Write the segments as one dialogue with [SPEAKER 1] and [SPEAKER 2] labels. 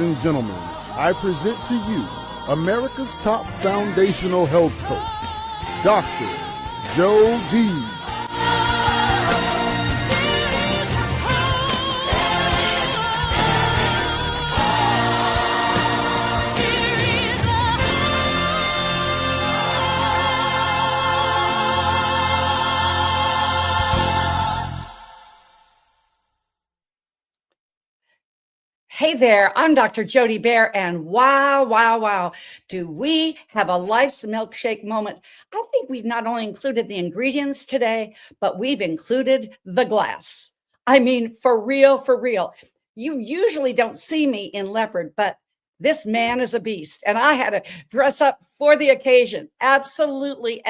[SPEAKER 1] and gentlemen, I present to you America's top foundational health coach, Dr. Joe D.
[SPEAKER 2] Hey there, I'm Dr. Jody Bear, and wow, do we have a life's milkshake moment. I think we've not only included the ingredients today, but we've included the glass. I mean, for real. You usually don't see me in leopard, but this man is a beast, and I had to dress up for the occasion. Absolutely.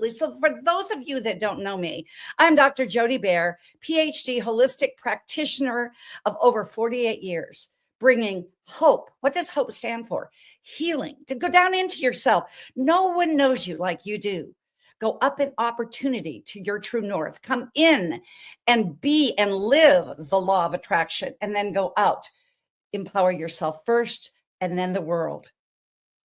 [SPEAKER 2] So for those of you that don't know me, I'm Dr. Jody Bear, PhD holistic practitioner of over 48 years, bringing hope. What does hope stand for? Healing, to go down into yourself. No one knows you like you do. Go up in opportunity to your true north. Come in and be and live the law of attraction, and then go out. Empower yourself first, and then the world.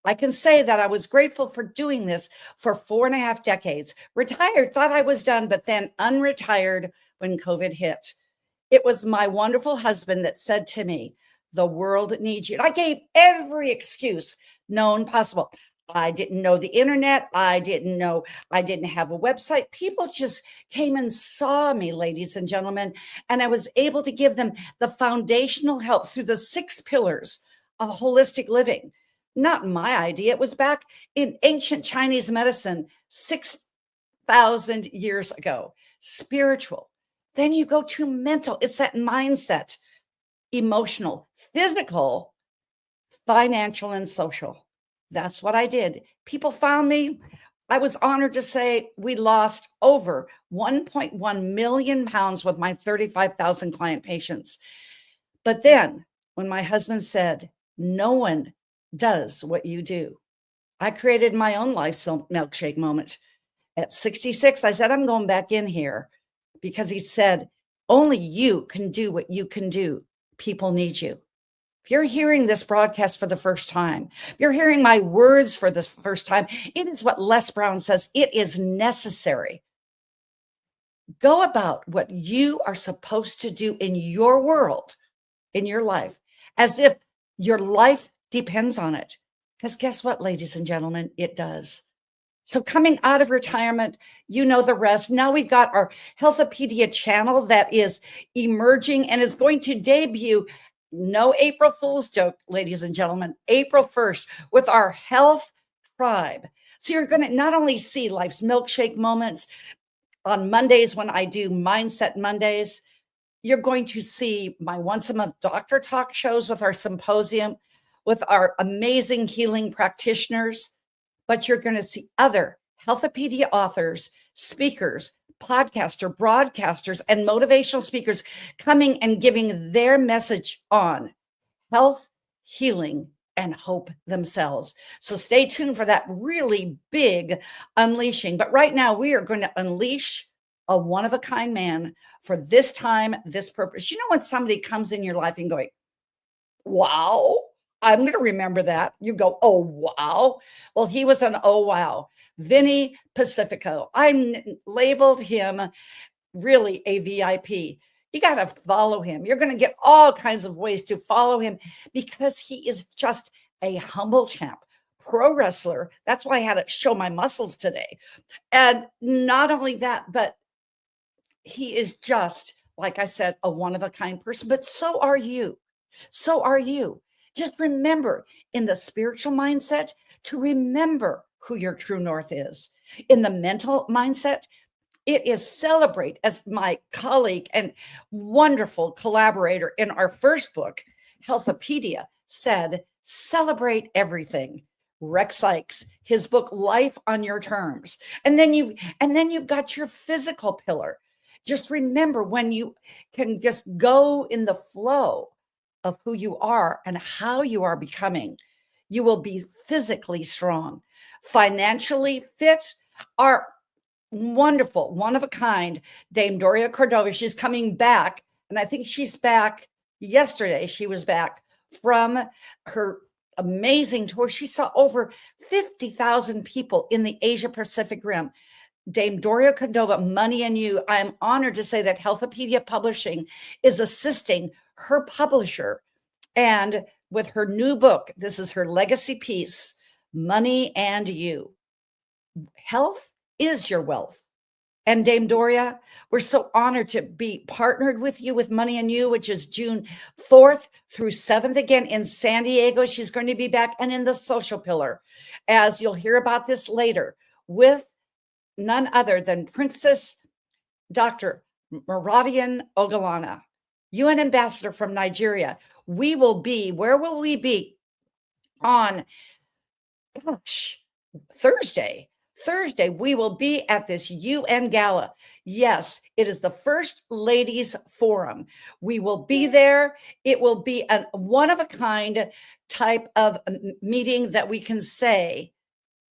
[SPEAKER 2] I can say that I was grateful for doing this for 4.5 decades. Retired, thought I was done, but then unretired when COVID hit. It was my wonderful husband that said to me, the world needs you. And I gave every excuse known possible. I didn't know the internet. I didn't have a website. People just came and saw me, ladies and gentlemen, and I was able to give them the foundational help through the 6 pillars of holistic living. Not my idea. It was back in ancient Chinese medicine 6,000 years ago. Spiritual. Then you go to mental. It's that mindset, emotional, physical, financial, and social. That's what I did. People found me. I was honored to say we lost over 1.1 million pounds with my 35,000 client patients. But then when my husband said, no one does what you do, I created my own life's milkshake moment. At 66, I said, I'm going back in here, because he said, only you can do what you can do. People need you. If you're hearing this broadcast for the first time, if you're hearing my words for the first time, it is what Les Brown says. It is necessary. Go about what you are supposed to do in your world, in your life, as if your life depends on it. Because guess what, ladies and gentlemen, it does. So coming out of retirement, you know the rest. Now we've got our Healthopedia channel that is emerging and is going to debut. No April Fool's joke, ladies and gentlemen, April 1st with our Health Tribe. So you're going to not only see life's milkshake moments on Mondays when I do Mindset Mondays, you're going to see my once a month doctor talk shows with our symposium, with our amazing healing practitioners, but you're going to see other Healthopedia authors, speakers, broadcasters, and motivational speakers coming and giving their message on health, healing, and hope themselves. So stay tuned for that really big unleashing. But right now we are going to unleash a one-of-a-kind man for this time, this purpose. You know, when somebody comes in your life and going, wow, I'm going to remember that. You go, oh, wow. Well, he was an oh, wow. VInny Pacifico. I labeled him really a VIP. You got to follow him. You're going to get all kinds of ways to follow him, because he is just a humble champ, pro wrestler. That's why I had to show my muscles today. And not only that, but he is just, like I said, a one-of-a-kind person. But so are you. So are you. Just remember, in the spiritual mindset, to remember who your true north is. In the mental mindset, it is celebrate, as my colleague and wonderful collaborator in our first book, Healthopedia, said, celebrate everything. Rex Sykes, his book, Life on Your Terms. And then you've got your physical pillar. Just remember, when you can just go in the flow of who you are and how you are becoming, you will be physically strong, financially fit. Our wonderful, one-of-a-kind Dame Doria Cordova, she's coming back, and I think she's back yesterday. She was back from her amazing tour. She saw over 50,000 people in the Asia Pacific Rim. Dame Doria Cordova, Money and You. I'm honored to say that Healthopedia Publishing is assisting her publisher. And with her new book, this is her legacy piece, Money and You. Health is your wealth. And Dame Doria, we're so honored to be partnered with you with Money and You, which is June 4th through 7th again in San Diego. She's going to be back, and in the social pillar, as you'll hear about this later, with none other than Princess Dr. Maradian Ogalana, UN ambassador from Nigeria. We will be, where will we be? On, Thursday. Thursday, we will be at this UN gala. Yes, it is the First Ladies Forum. We will be there. It will be a one-of-a-kind type of meeting that we can say,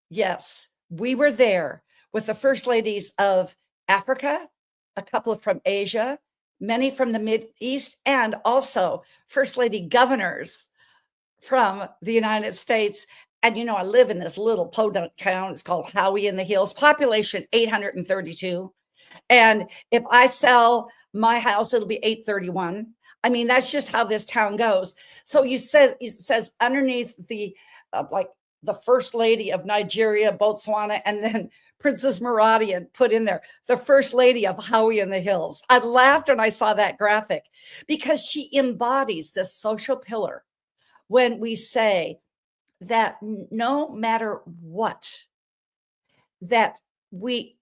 [SPEAKER 2] yes, we were there with the First Ladies of Africa, a couple from Asia, many from the Mideast, and also First Lady governors from the United States. And, you know, I live in this little podunk town. It's called Howey in the Hills, population 832. And if I sell my house, it'll be 831. I mean, that's just how this town goes. So it says underneath the, like the First Lady of Nigeria, Botswana, and then Princess Maradian put in there, the First Lady of Howey in the Hills. I laughed when I saw that graphic because she embodies this social pillar when we say that no matter what, that we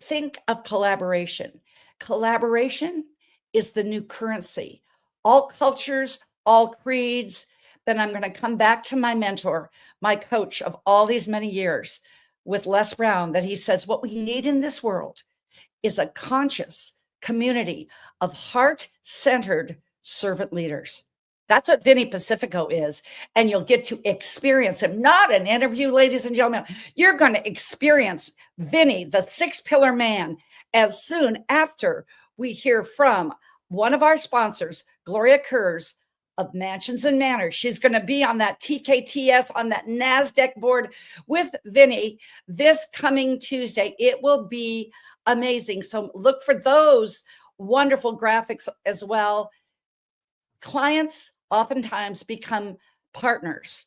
[SPEAKER 2] think of collaboration. Collaboration is the new currency. All cultures, all creeds. Then I'm going to come back to my mentor, my coach of all these many years with Les Brown, that he says what we need in this world is a conscious community of heart-centered servant leaders. That's what VInny Pacifico is. And you'll get to experience him, not an interview, ladies and gentlemen. You're going to experience VInny, the six-pillar man, as soon after we hear from one of our sponsors, Gloria Kurz of Mansions and Manors. She's going to be on that TKTS, on that NASDAQ board with VInny this coming Tuesday. It will be amazing. So look for those wonderful graphics as well. Clients oftentimes become partners.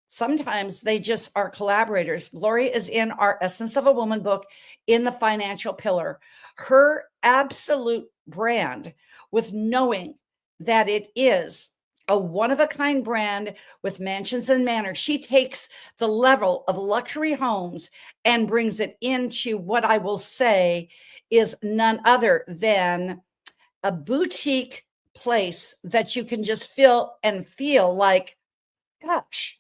[SPEAKER 2] Sometimes they just are collaborators. Gloria is in our Essence of a Woman book in the financial pillar. Her absolute brand, with knowing that it is a one-of-a-kind brand with Mansions and Manors. She takes the level of luxury homes and brings it into what I will say is none other than a boutique place that you can just feel like, gosh,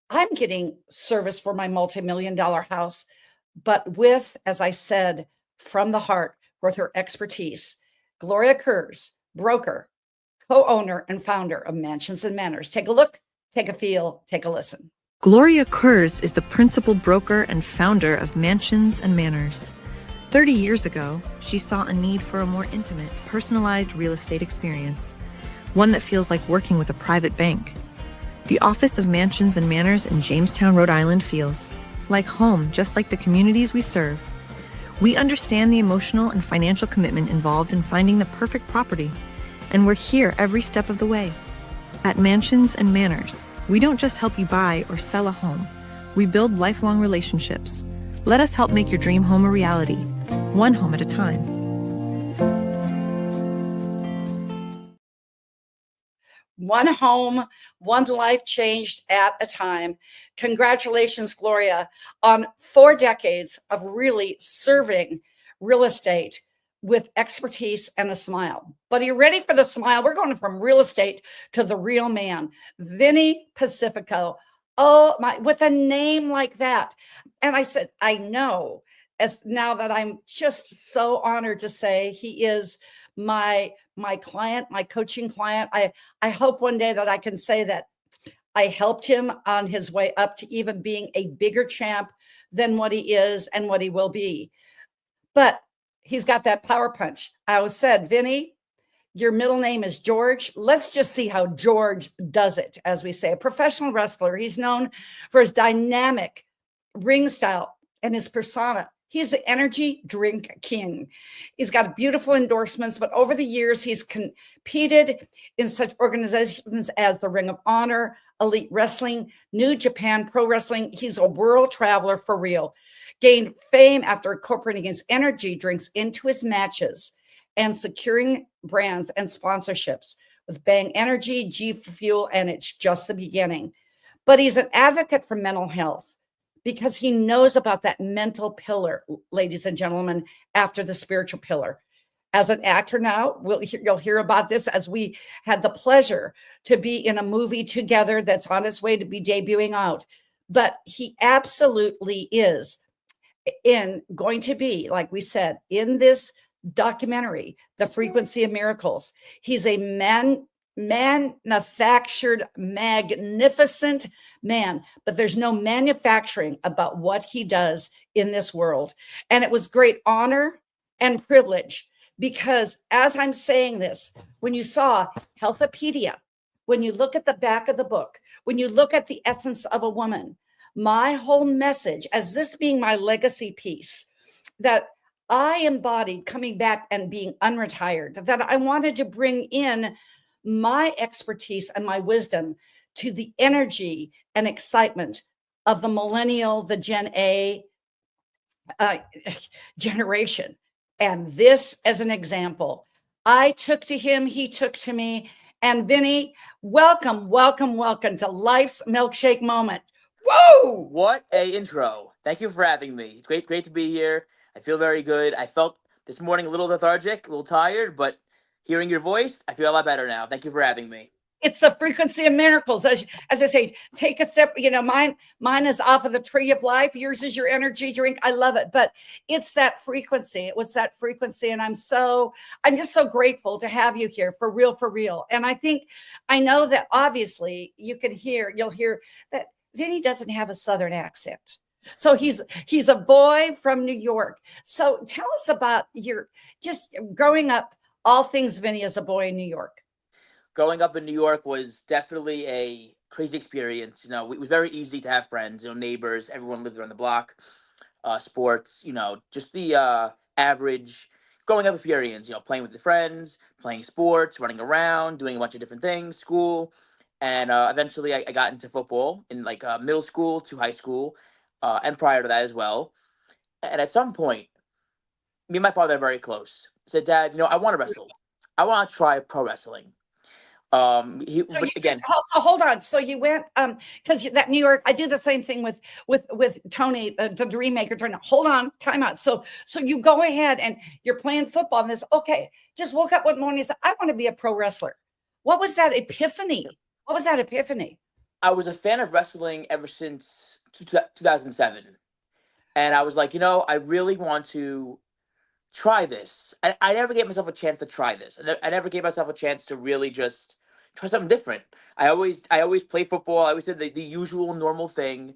[SPEAKER 2] I'm getting service for my multi-million-dollar house, but with, as I said, from the heart, with her expertise. Gloria Kurz, broker, co-owner, and founder of Mansions and Manors. Take a look, take a feel, take a listen.
[SPEAKER 3] Gloria Kurz is the principal broker and founder of Mansions and Manors. 30 years ago, she saw a need for a more intimate, personalized real estate experience, one that feels like working with a private bank. The office of Mansions and Manors in Jamestown, Rhode Island feels like home, just like the communities we serve. We understand the emotional and financial commitment involved in finding the perfect property, and we're here every step of the way. At Mansions and Manors, we don't just help you buy or sell a home, we build lifelong relationships. Let us help make your dream home a reality, one home at a time.
[SPEAKER 2] One home, one life changed at a time. Congratulations, Gloria, on 4 decades of really serving real estate with expertise and a smile. But are you ready for the smile? We're going from real estate to the real man, VInny Pacifico. Oh my, with a name like that. And I said, I know, as now that I'm just so honored to say he is my client, my coaching client. I hope one day that I can say that I helped him on his way up to even being a bigger champ than what he is and what he will be. But he's got that power punch. I always said, VInny, Your middle name is George. Let's just see how George does it, as we say. A professional wrestler. He's known for his dynamic ring style and his persona. He's the energy drink king. He's got beautiful endorsements, but over the years, he's competed in such organizations as the Ring of Honor, Elite Wrestling, New Japan Pro Wrestling. He's a world traveler for real. Gained fame after incorporating his energy drinks into his matches and securing brands and sponsorships with Bang Energy, G Fuel, and it's just the beginning. But he's an advocate for mental health because he knows about that mental pillar, ladies and gentlemen, after the spiritual pillar. As an actor now, you'll hear about this as we had the pleasure to be in a movie together that's on its way to be debuting out. But he absolutely is going to be, like we said, in this documentary, The Frequency of Miracles. He's a manufactured, magnificent man, but there's no manufacturing about what he does in this world. And it was great honor and privilege because as I'm saying this, when you saw Healthopedia, when you look at the back of the book, when you look at the essence of a woman, my whole message as this being my legacy piece that I embodied coming back and being unretired, that I wanted to bring in my expertise and my wisdom to the energy and excitement of the millennial, the Gen A generation. And this as an example, I took to him, he took to me. And VInny, welcome to Life's Milkshake Moment. Whoa!
[SPEAKER 4] What a intro. Thank you for having me. It's great to be here. I feel very good. I felt this morning a little lethargic, a little tired, but hearing your voice, I feel a lot better now. Thank you for having me.
[SPEAKER 2] It's the frequency of miracles. As I say, take a step, mine is off of the tree of life. Yours is your energy drink. I love it. But it's that frequency. It was that frequency. And I'm just so grateful to have you here for real. And I know that obviously you'll hear that VInny doesn't have a Southern accent. So he's a boy from New York. So tell us about your just growing up, all things VInny as a boy in New York.
[SPEAKER 4] Growing up in New York was definitely a crazy experience. It was very easy to have friends, neighbors, everyone lived around the block, sports, just the average growing up experience, playing with the friends, playing sports, running around, doing a bunch of different things, school. And eventually I got into football in middle school to high school. And prior to that as well. And at some point, me and my father are very close. I said, Dad, I want to wrestle. I want to try pro wrestling. Hold
[SPEAKER 2] on. So you went, because that New York, I do the same thing with Tony, the Dream Maker. Hold on, time out. So you go ahead and you're playing football and this, okay, just woke up one morning and said, I want to be a pro wrestler. What was that epiphany? I
[SPEAKER 4] was a fan of wrestling ever since 2007. And I was like, I really want to try this. I never gave myself a chance to try this. I never gave myself a chance to really just try something different. I always played football. I always did the usual normal thing.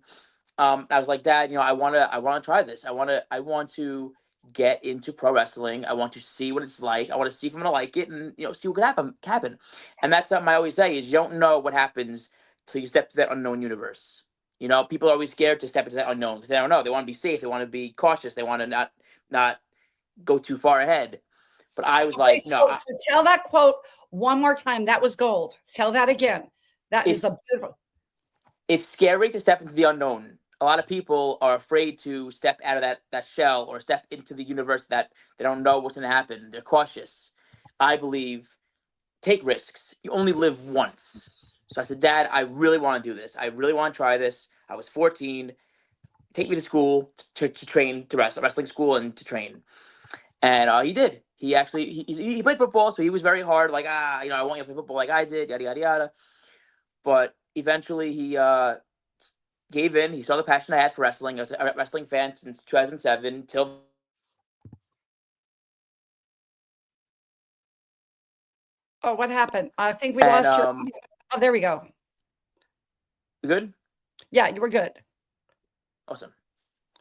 [SPEAKER 4] I was like, Dad, I want to try this. I want to get into pro wrestling. I want to see what it's like. I want to see if I'm going to like it and, see what could happen. And that's something I always say is you don't know what happens till you step to that unknown universe. People are always scared to step into that unknown because they don't know. They want to be safe. They want to be cautious. They want to not go too far ahead. But I was no.
[SPEAKER 2] So tell that quote one more time. That was gold. Tell that again. That is a beautiful.
[SPEAKER 4] It's scary to step into the unknown. A lot of people are afraid to step out of that shell or step into the universe that they don't know what's going to happen. They're cautious. I believe take risks. You only live once. So I said, Dad, I really want to do this. I really want to try this. I was 14. Take me to school to train, to wrestling school and to train. And he did. He actually, he played football, so he was very hard. Like, I want you to play football like I did, yada, yada, yada. But eventually he gave in. He saw the passion I had for wrestling. I was a wrestling fan since 2007 till.
[SPEAKER 2] Oh, what happened? I think we lost your. Oh, there we go.
[SPEAKER 4] You good?
[SPEAKER 2] Yeah, you were good.
[SPEAKER 4] Awesome.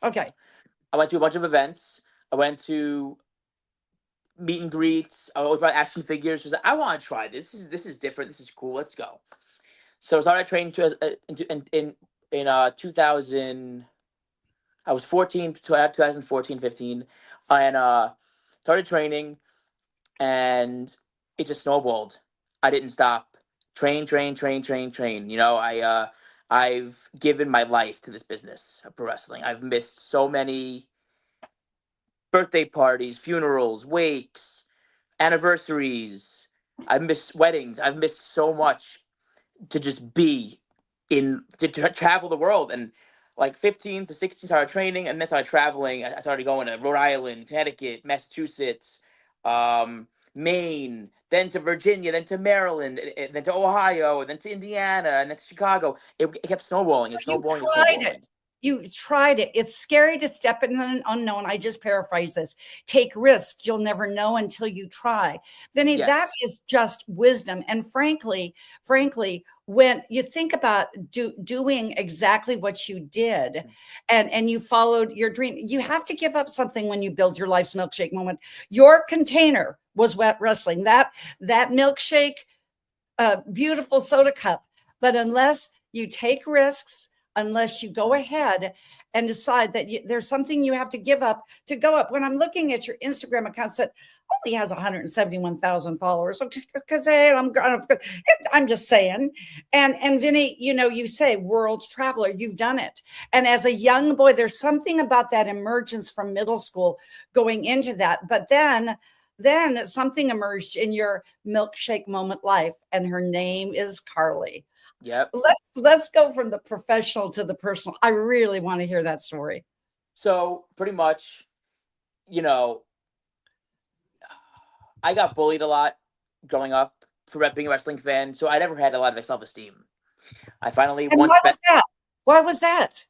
[SPEAKER 2] Okay.
[SPEAKER 4] I went to a bunch of events. I went to meet and greets. I always bought action figures. Because I want to try this. This is different. This is cool. Let's go. So I started training in 2000. I was 14, 2014, 15, and started training, and it just snowballed. I didn't stop. Train, train, train, train, train. You know, I've given my life to this business of pro wrestling. I've missed so many birthday parties, funerals, wakes, anniversaries. I've missed weddings. I've missed so much to just be to travel the world. And like 15 to 16 started training, and then started traveling. I started going to Rhode Island, Connecticut, Massachusetts, Maine, then to Virginia, then to Maryland, and then to Ohio, and then to Indiana, and then to Chicago. It kept snowballing and snowballing and snowballing.
[SPEAKER 2] You tried it. It's scary to step into an unknown. I just paraphrase this. Take risks. You'll never know until you try. Vinny,
[SPEAKER 4] Yes.
[SPEAKER 2] That is just wisdom. And frankly, when you think about doing exactly what you did and you followed your dream, you have to give up something when you build your life's milkshake moment. Your container was wet wrestling. That milkshake, beautiful soda cup. But unless you take risks, unless you go ahead and decide that there's something you have to give up to go up. When I'm looking at your Instagram account that only has 171,000 followers, because I'm just saying. And Vinny, you say world traveler, you've done it. And as a young boy, there's something about that emergence from middle school going into that. But then something emerged in your milkshake moment life, and her name is Carly.
[SPEAKER 4] Yep.
[SPEAKER 2] Let's go from the professional to the personal. I really want to hear that story.
[SPEAKER 4] So pretty much, I got bullied a lot growing up for being a wrestling fan. So I never had a lot of self-esteem. I finally
[SPEAKER 2] Why was that? Why was that?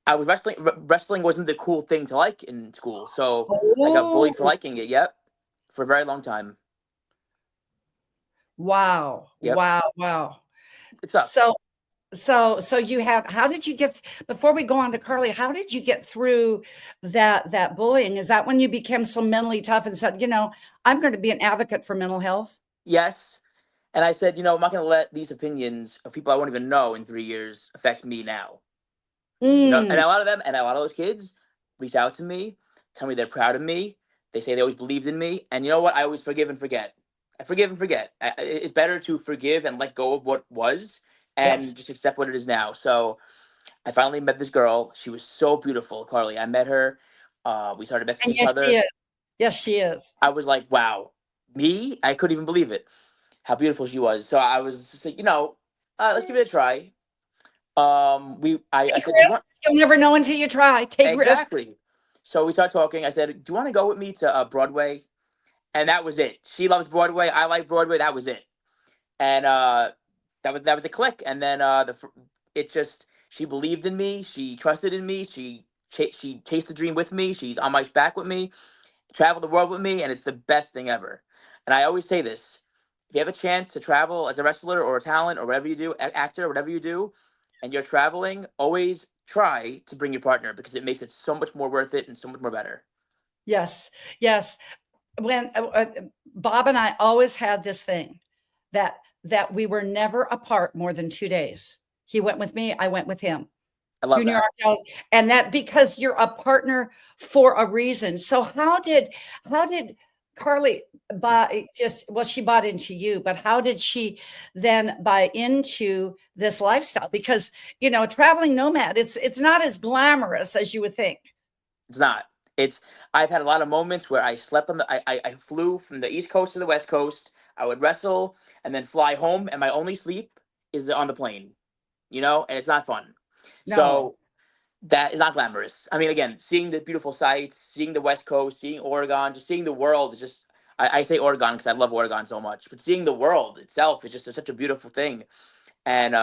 [SPEAKER 4] I was wrestling. Wrestling wasn't the cool thing to like in school. So I got bullied for liking it. Yep. For a very long time.
[SPEAKER 2] Wow. Yep. Wow.
[SPEAKER 4] It's up.
[SPEAKER 2] So you have, how did you get, before we go on to Carly, how did you get through that bullying? Is that when you became so mentally tough and said, I'm going to be an advocate for mental health?
[SPEAKER 4] Yes. And I said, I'm not going to let these opinions of people I won't even know in 3 years affect me now. And a lot of them, and a lot of those kids reach out to me, tell me they're proud of me. They say they always believed in me. And you know what? I always forgive and forget. I forgive and forget. It's better to forgive and let go of what was and just accept what it is now. So I finally met this girl. She was so beautiful, Carly. I met her. We started messaging each other.
[SPEAKER 2] She is. Yes, she is.
[SPEAKER 4] I was like, wow, me? I couldn't even believe it, how beautiful she was. So I was just like, let's give it a try. I said,
[SPEAKER 2] you'll never know until you try. Take risks.
[SPEAKER 4] Exactly. So we started talking. I said, do you want to go with me to Broadway? And that was it. She loves Broadway. I like Broadway. That was it. And that was the click. And then she believed in me. She trusted in me. She chased the dream with me. She's on my back with me, traveled the world with me, and it's the best thing ever. And I always say this: if you have a chance to travel as a wrestler or a talent or whatever you do, actor, whatever you do, and you're traveling, always try to bring your partner, because it makes it so much more worth it and so much more better.
[SPEAKER 2] Yes. When Bob and I always had this thing that we were never apart more than 2 days. He went with me, I went with him.
[SPEAKER 4] I love that.
[SPEAKER 2] And that, because you're a partner for a reason. So how did Carly she bought into you, but how did she then buy into this lifestyle? Because, traveling nomad, it's not as glamorous as you would think.
[SPEAKER 4] It's not. I've had a lot of moments where I slept I flew from the East Coast to the West Coast. I would wrestle and then fly home, and my only sleep is on the plane, and it's not fun. No. So that is not glamorous. I mean, again, seeing the beautiful sights, seeing the West Coast, seeing Oregon, just seeing the world is just, I say Oregon because I love Oregon so much, but seeing the world itself is just such a beautiful thing. And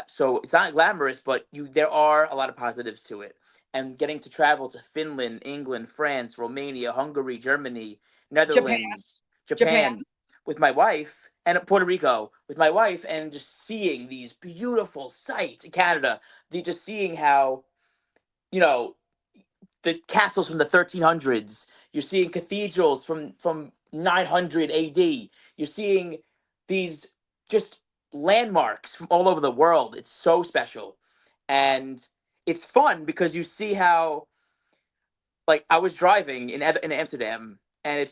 [SPEAKER 4] so it's not glamorous, but there are a lot of positives to it. And getting to travel to Finland, England, France, Romania, Hungary, Germany, Netherlands, Japan with my wife, and Puerto Rico with my wife, and just seeing these beautiful sights in Canada, just seeing how, the castles from the 1300s, You're seeing cathedrals from 900 AD. You're seeing these just landmarks from all over the world. It's so special. And it's fun because you see how, like, I was driving in Amsterdam, and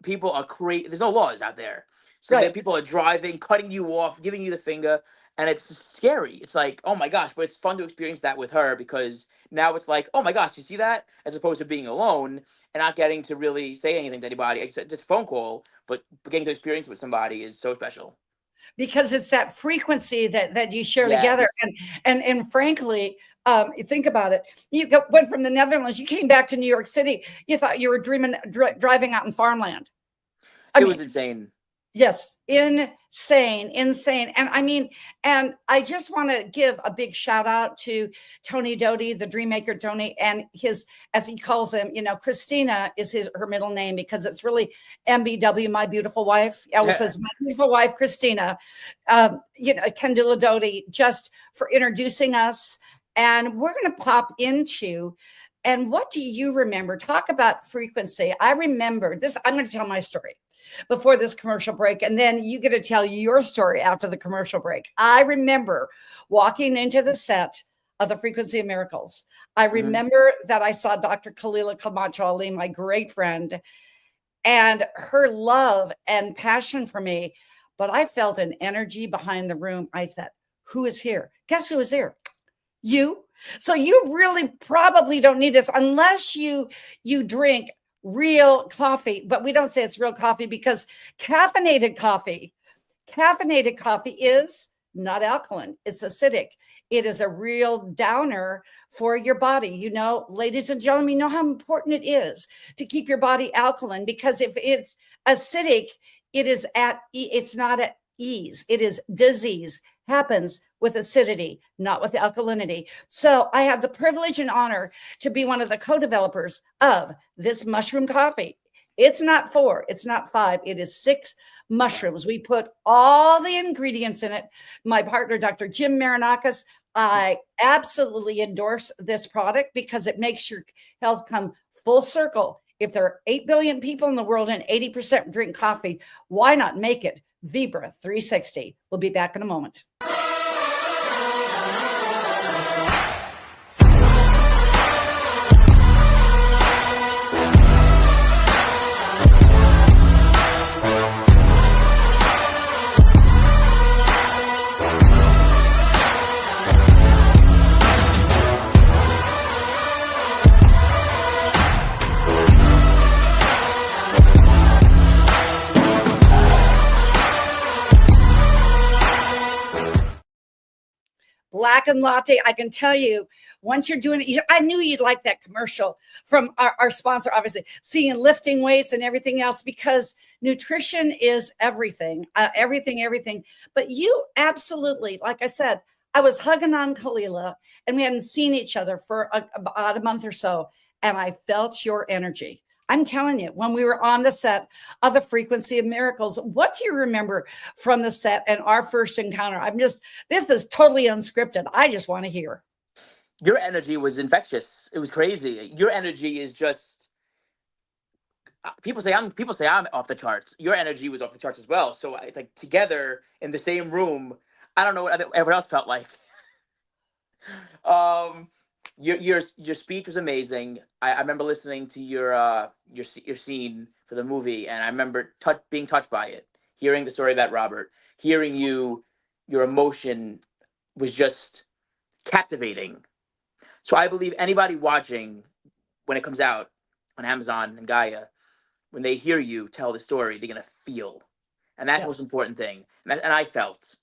[SPEAKER 4] people are crazy. There's no laws out there. So
[SPEAKER 2] Right.
[SPEAKER 4] then people are driving, cutting you off, giving you the finger, and it's scary. It's like, oh my gosh, but it's fun to experience that with her, because now it's like, oh my gosh, you see that? As opposed to being alone and not getting to really say anything to anybody, except just a phone call, but getting to experience with somebody is so special.
[SPEAKER 2] Because it's that frequency that you share
[SPEAKER 4] Yes.
[SPEAKER 2] together. And frankly, think about it. You went from the Netherlands, you came back to New York City. You thought you were driving out in farmland.
[SPEAKER 4] It was insane.
[SPEAKER 2] Yes, insane. And I mean, and I just want to give a big shout out to Tony Doty, the dream maker Tony, and his, as he calls him, Christina is her middle name, because it's really MBW, my beautiful wife. I always says my beautiful wife, Christina, Kendula Doty, just for introducing us. And we're going to pop into, and what do you remember? Talk about frequency. I remember this. I'm going to tell my story before this commercial break, and then you get to tell your story after the commercial break. I remember walking into the set of The Frequency of Miracles. I remember that I saw Dr. Khalila Camacho Ali, my great friend, and her love and passion for me. But I felt an energy behind the room. I said, who is here? Guess who is here? You. So you really probably don't need this unless you drink real coffee. But we don't say it's real coffee, because caffeinated coffee is not alkaline. It's acidic. It is a real downer for your body. Ladies and gentlemen, you know how important it is to keep your body alkaline, because if it's acidic, it's not at ease. It is disease. Happens with acidity, not with alkalinity. So I have the privilege and honor to be one of the co-developers of this mushroom coffee. It's not 4, it's not 5, it is 6 mushrooms. We put all the ingredients in it. My partner, Dr. Jim Marinakis, I absolutely endorse this product because it makes your health come full circle. If there are 8 billion people in the world and 80% drink coffee, why not make it Vibra 360? We'll be back in a moment. Black and latte. I can tell you, once you're doing it, I knew you'd like that commercial from our sponsor, obviously, seeing lifting weights and everything else, because nutrition is everything, everything. But you absolutely, like I said, I was hugging on Khalila, and we hadn't seen each other for about a month or so, and I felt your energy. I'm telling you, when we were on the set of The Frequency of Miracles, what do you remember from the set and our first encounter? This is totally unscripted. I just want to hear.
[SPEAKER 4] Your energy was infectious. It was crazy. Your energy is just, people say I'm off the charts. Your energy was off the charts as well. So it's like together in the same room. I don't know what everyone else felt like. Your speech was amazing. I remember listening to your scene for the movie, and I remember being touched by it, hearing the story about Robert, hearing your emotion was just captivating. So I believe anybody watching, when it comes out on Amazon and Gaia, when they hear you tell the story, they're gonna feel, and that's the most important thing. And I felt.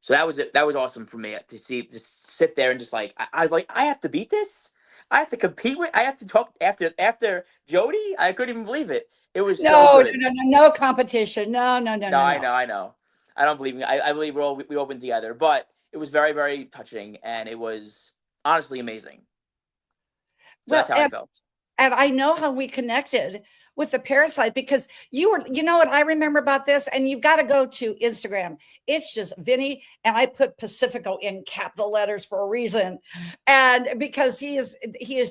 [SPEAKER 4] So that was it. That was awesome for me to see, just sit there and just like, I was like, I have to beat this. I have to compete with. I have to talk after Jody. I couldn't even believe it. It was so good.
[SPEAKER 2] No competition. No. I
[SPEAKER 4] know. I don't believe. I believe we all went together, but it was very, very touching, and it was honestly amazing. So that's how I felt.
[SPEAKER 2] And I know how we connected with the parasite, because you know what I remember about this, and you've got to go to Instagram. It's just VInny, and I put Pacifico in capital letters for a reason. And because he is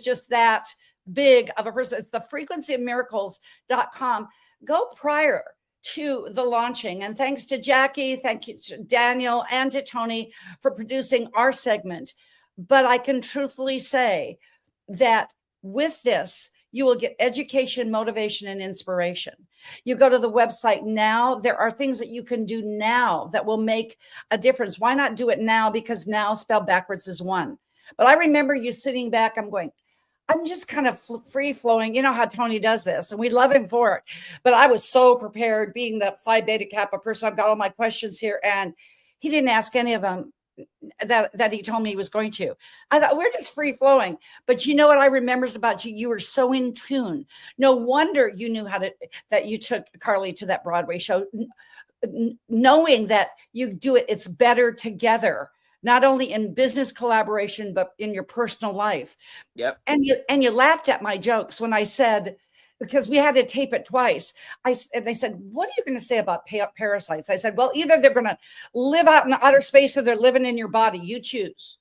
[SPEAKER 2] just that big of a person. It's the frequencyofmiracles.com. Go prior to the launching. And thanks to Jackie, thank you to Daniel and to Tony for producing our segment. But I can truthfully say that with this, you will get education, motivation, and inspiration. You go to the website now. There are things that you can do now that will make a difference. Why not do it now? Because now spelled backwards is one. But I remember you sitting back, I'm just kind of free flowing. You know how Tony does this, and we love him for it. But I was so prepared, being the Phi Beta Kappa person. I've got all my questions here, and he didn't ask any of them that he told me he was going to. I thought, we're just free flowing. But you know what I remember about you? You were so in tune. No wonder you knew that you took Carly to that Broadway show, knowing that you do it. It's better together. Not only in business collaboration, but in your personal life.
[SPEAKER 4] Yep.
[SPEAKER 2] And you laughed at my jokes when I said, because we had to tape it twice. And they said, what are you going to say about parasites? I said, well, either they're going to live out in outer space or they're living in your body. You choose.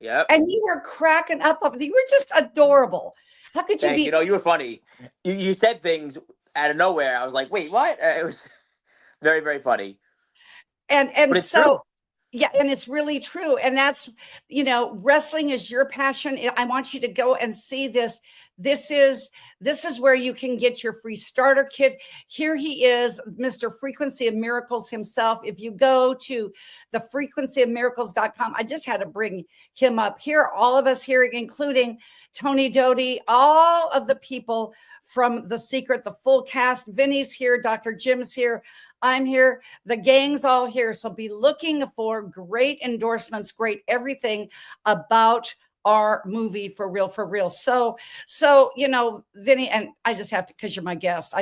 [SPEAKER 4] Yep.
[SPEAKER 2] And you were cracking up. You were just adorable. How could you be?
[SPEAKER 4] You know, you were funny. You said things out of nowhere. I was like, wait, what? It was very, very funny.
[SPEAKER 2] And
[SPEAKER 4] but it's
[SPEAKER 2] so.
[SPEAKER 4] True.
[SPEAKER 2] Yeah, and it's really true. And that's, wrestling is your passion. I want you to go and see this. This is where you can get your free starter kit. Here he is, Mr. Frequency of Miracles himself. If you go to the frequencyofmiracles.com, I just had to bring him up here. All of us here, including Tony Doty, all of the people from The Secret, the full cast. Vinny's here, Dr. Jim's here. I'm here. The gang's all here. So be looking for great endorsements, great everything about our movie For Real, For Real. So, Vinny, and I just have to, because you're my guest,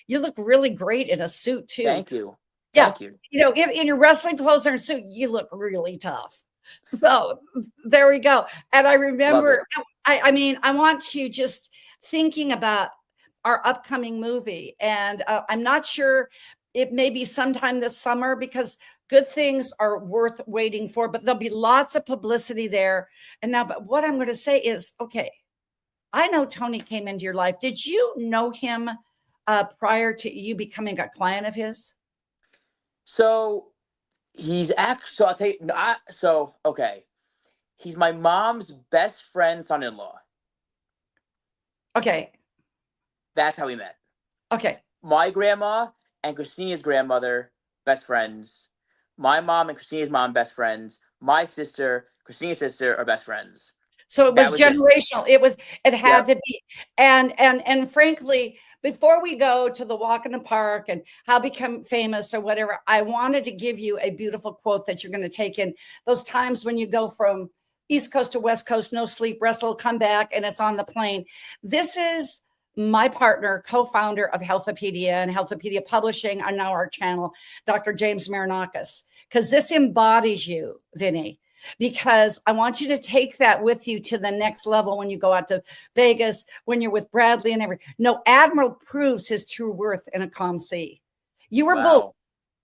[SPEAKER 2] you look really great in a suit too.
[SPEAKER 4] Thank you.
[SPEAKER 2] Yeah.
[SPEAKER 4] Thank you.
[SPEAKER 2] In your wrestling clothes or a suit, you look really tough. So there we go. And I remember, I want you just thinking about our upcoming movie. And I'm not sure, it may be sometime this summer, because good things are worth waiting for, but there'll be lots of publicity there. And now, but what I'm going to say is, okay, I know Tony came into your life. Did you know him prior to you becoming a client of his?
[SPEAKER 4] So he's actually, I'll tell you, okay. He's my mom's best friend, son-in-law.
[SPEAKER 2] Okay.
[SPEAKER 4] That's how we met.
[SPEAKER 2] Okay.
[SPEAKER 4] My grandma and Christina's grandmother, best friends. My mom and Christina's mom, best friends. My sister, Christina's sister, are best friends.
[SPEAKER 2] So it was generational. It had to be. And frankly, before we go to the walk in the park and how become famous or whatever, I wanted to give you a beautiful quote that you're going to take in those times when you go from East Coast to West Coast, no sleep, wrestle, come back, and it's on the plane. This is my partner, co-founder of Healthopedia and Healthopedia Publishing on now our channel, Dr. James Marinakis, because this embodies you, Vinny, because I want you to take that with you to the next level when you go out to Vegas, when you're with Bradley and everything. No, Admiral proves his true worth in a calm sea. You were bullied.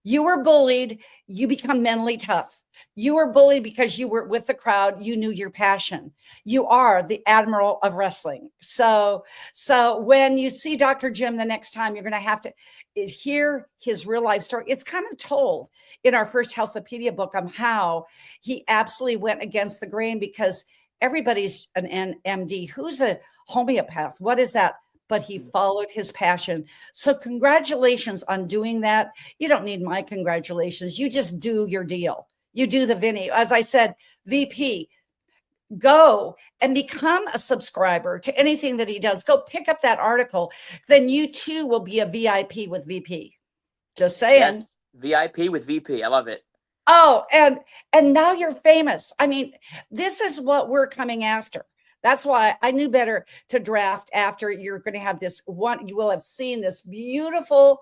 [SPEAKER 2] You were bullied. You become mentally tough. You were bullied because you were with the crowd. You knew your passion. You are the Admiral of wrestling. So when you see Dr. Jim the next time, you're going to have to hear his real life story. It's kind of told in our first Healthopedia book on how he absolutely went against the grain, because everybody's an MD. Who's a homeopath? What is that? But he followed his passion. So congratulations on doing that. You don't need my congratulations. You just do your deal. You do the Vinny. As I said, VP, go and become a subscriber to anything that he does. Go pick up that article. Then you too will be a VIP with VP. Just saying.
[SPEAKER 4] Yes, VIP with VP. I love it.
[SPEAKER 2] Oh, and now you're famous. I mean, this is what we're coming after. That's why I knew better to draft after. You're going to have this one. You will have seen this beautiful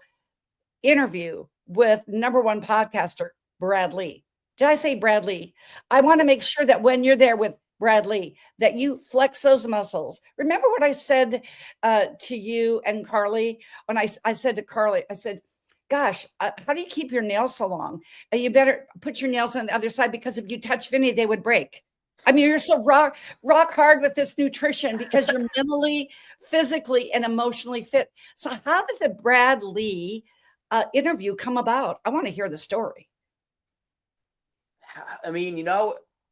[SPEAKER 2] interview with #1 podcaster, Bradley. Did I say Bradley? I want to make sure that when you're there with Bradley, that you flex those muscles. Remember what I said to you and Carly? When I said to Carly, I said, gosh, how do you keep your nails so long? You better put your nails on the other side, because if you touch Vinny, they would break. I mean, you're so rock hard with this nutrition because you're mentally, physically, and emotionally fit. So how did the Brad Lee interview come about? I want to hear the story.
[SPEAKER 4] I mean, it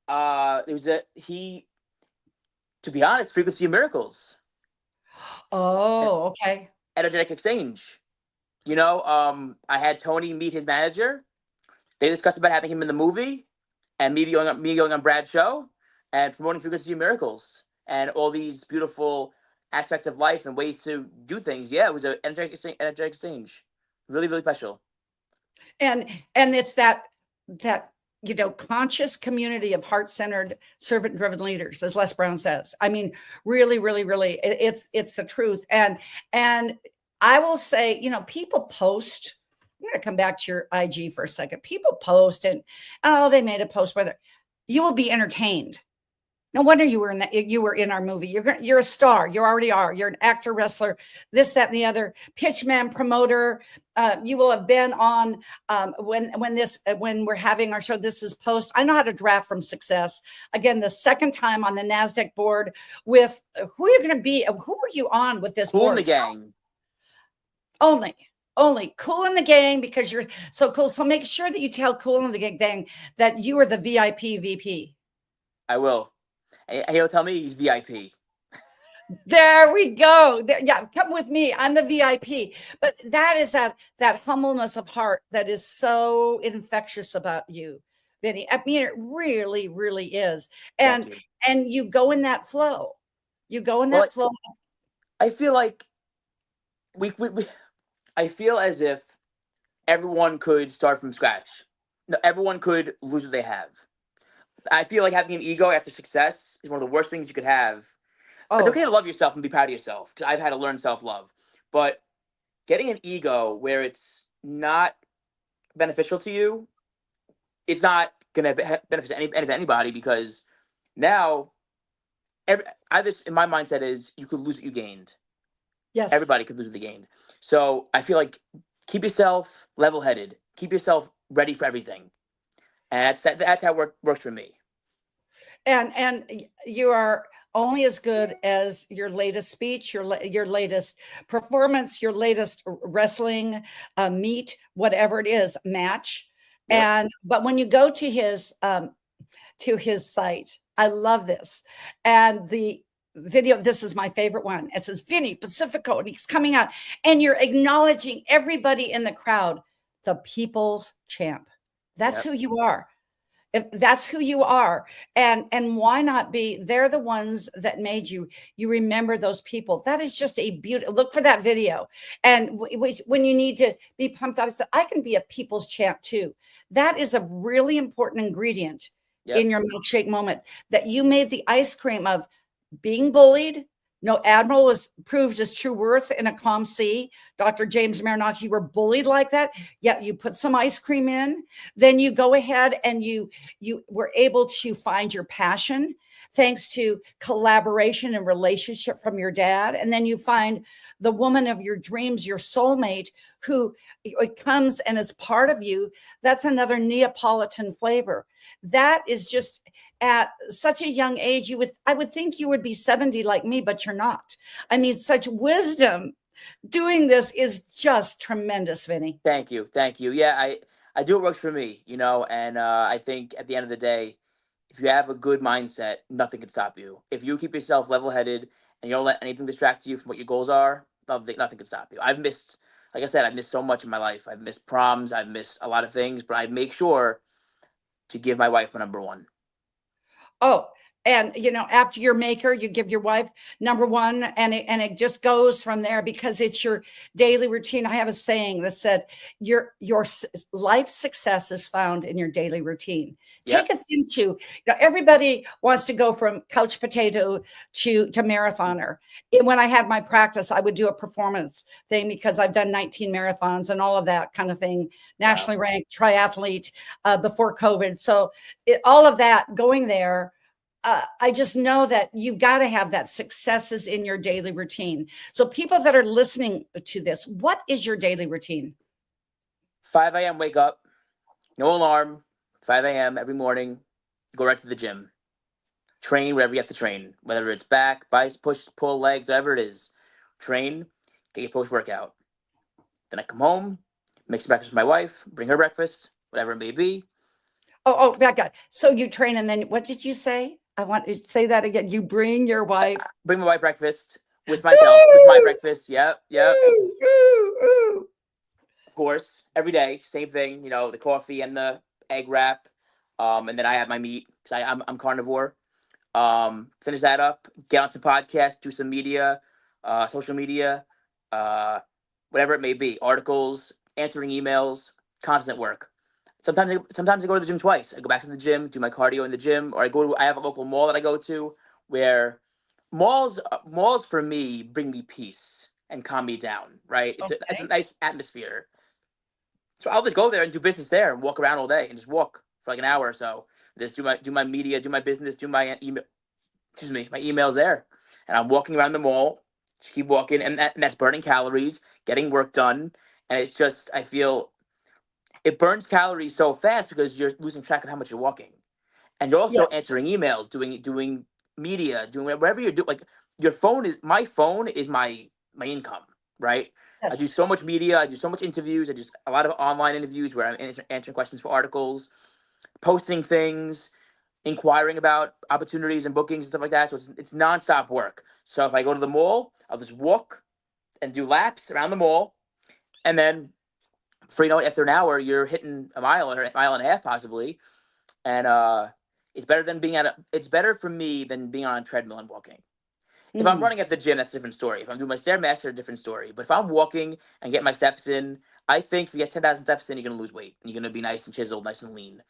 [SPEAKER 4] was to be honest, Frequency of Miracles.
[SPEAKER 2] Oh, okay.
[SPEAKER 4] Energetic exchange. I had Tony meet his manager. They discussed about having him in the movie, and me going on Brad's show and promoting Frequency of Miracles and all these beautiful aspects of life and ways to do things. Yeah, it was an energetic exchange. Really, really special.
[SPEAKER 2] And it's that conscious community of heart-centered, servant-driven leaders, as Les Brown says. I mean, really, really, really, it's the truth. And I will say, people post. I'm going to come back to your IG for a second. People post and, they made a post whether you will be entertained. No wonder you were in our movie. You're a star. You already are. You're an actor, wrestler, this, that, and the other. Pitchman, promoter. You will have been on when we're having our show. This is post. I know how to draft from success. Again, the second time on the NASDAQ board with who you're going to be. Who are you on with this
[SPEAKER 4] Cool
[SPEAKER 2] board?
[SPEAKER 4] in the Gang.
[SPEAKER 2] Only Cool in the Gang, because you're so cool. So make sure that you tell Cool in the Gang that you are the VIP VP.
[SPEAKER 4] I will. And he'll tell me he's VIP.
[SPEAKER 2] There we go. Yeah, come with me. I'm the VIP. But that is that humbleness of heart that is so infectious about you, VInny. I mean, it really, really is. And you go in that flow. You go in that flow.
[SPEAKER 4] I feel like I feel as if everyone could start from scratch. No, everyone could lose what they have. I feel like having an ego after success is one of the worst things you could have. Oh. It's okay to love yourself and be proud of yourself, because I've had to learn self-love. But getting an ego where it's not beneficial to you, it's not going to benefit anybody, because now, in my mindset is you could lose what you gained.
[SPEAKER 2] Yes.
[SPEAKER 4] Everybody could lose what they gained. So I feel like keep yourself level-headed. Keep yourself ready for everything. And that's how it works for me.
[SPEAKER 2] And you are only as good as your latest speech, your latest performance, your latest wrestling meet, whatever it is, match. Yep. But when you go to his site, I love this. And the video, this is my favorite one. It says VInny Pacifico, and he's coming out, and you're acknowledging everybody in the crowd, the people's champ. That's who you are. If that's who you are, and why not be? They're the ones that made you. You remember those people. That is just a beauty. Look for that video. And when you need to be pumped up, I can be a people's champ too. That is a really important ingredient in your milkshake moment. That you made the ice cream of being bullied. No, Admiral was proved his true worth in a calm sea. Dr. James Marinacci, you were bullied like that. Yet you put some ice cream in. Then you go ahead and you were able to find your passion thanks to collaboration and relationship from your dad. And then you find the woman of your dreams, your soulmate, who comes and is part of you. That's another Neapolitan flavor. That is just... At such a young age, I would think you would be 70 like me, but you're not. I mean, such wisdom. Doing this is just tremendous, VInny.
[SPEAKER 4] Thank you. Yeah, I do what works for me, and I think at the end of the day, if you have a good mindset, nothing can stop you. If you keep yourself level-headed and you don't let anything distract you from what your goals are, nothing can stop you. Like I said, I've missed so much in my life. I've missed proms. I've missed a lot of things, but I make sure to give my wife a number one.
[SPEAKER 2] Oh, and after your maker, you give your wife number one, and it just goes from there, because it's your daily routine. I have a saying that said, your life success is found in your daily routine. Yep. Take us into, everybody wants to go from couch potato to marathoner. When I had my practice, I would do a performance thing, because I've done 19 marathons and all of that kind of thing, nationally ranked triathlete before COVID. So all of that going there, I just know that you've got to have that successes in your daily routine. So people that are listening to this, what is your daily routine?
[SPEAKER 4] 5 a.m. wake up, no alarm, 5 a.m. every morning, go right to the gym. train whatever you have to train, whether it's back, biceps, push, pull, legs, whatever it is. Train, get your post-workout. Then I come home, make some breakfast for my wife, bring her breakfast, whatever it may be.
[SPEAKER 2] Oh, back up. So you train, and then what did you say? I want you to say that again. You bring your wife.
[SPEAKER 4] Bring my wife breakfast with myself, with my breakfast. Yep.
[SPEAKER 2] Ooh, ooh, ooh.
[SPEAKER 4] Of course, every day, same thing. The coffee and the egg wrap, and then I have my meat because I'm carnivore. Finish that up, get on some podcasts, do some media, social media, whatever it may be, articles, answering emails, constant work. Sometimes I go to the gym twice. I go back to the gym, do my cardio in the gym, or I have a local mall that I go to where malls for me bring me peace and calm me down, right? It's a nice atmosphere. So I'll just go there and do business there and walk around all day and just walk for like an hour or so. Just do my media, do my business, do my email. My emails there, and I'm walking around the mall. Just keep walking, and that's burning calories, getting work done, and it's just I feel it burns calories so fast because you're losing track of how much you're walking, and you're also answering emails, doing media, doing whatever you're doing. Like my phone is my income, right?
[SPEAKER 2] Yes.
[SPEAKER 4] I do so much media, I do so much interviews, I do a lot of online interviews where I'm answering questions for articles, posting things, inquiring about opportunities and bookings and stuff like that. So it's nonstop work. So if I go to the mall, I'll just walk and do laps around the mall, and then after an hour, you're hitting a mile or a mile and a half possibly, and it's better for me than being on a treadmill and walking. If I'm running at the gym, that's a different story. If I'm doing my Stairmaster, a different story. But if I'm walking and get my steps in, I think if you get 10,000 steps in, you're going to lose weight. And you're going to be nice and chiseled, nice and lean.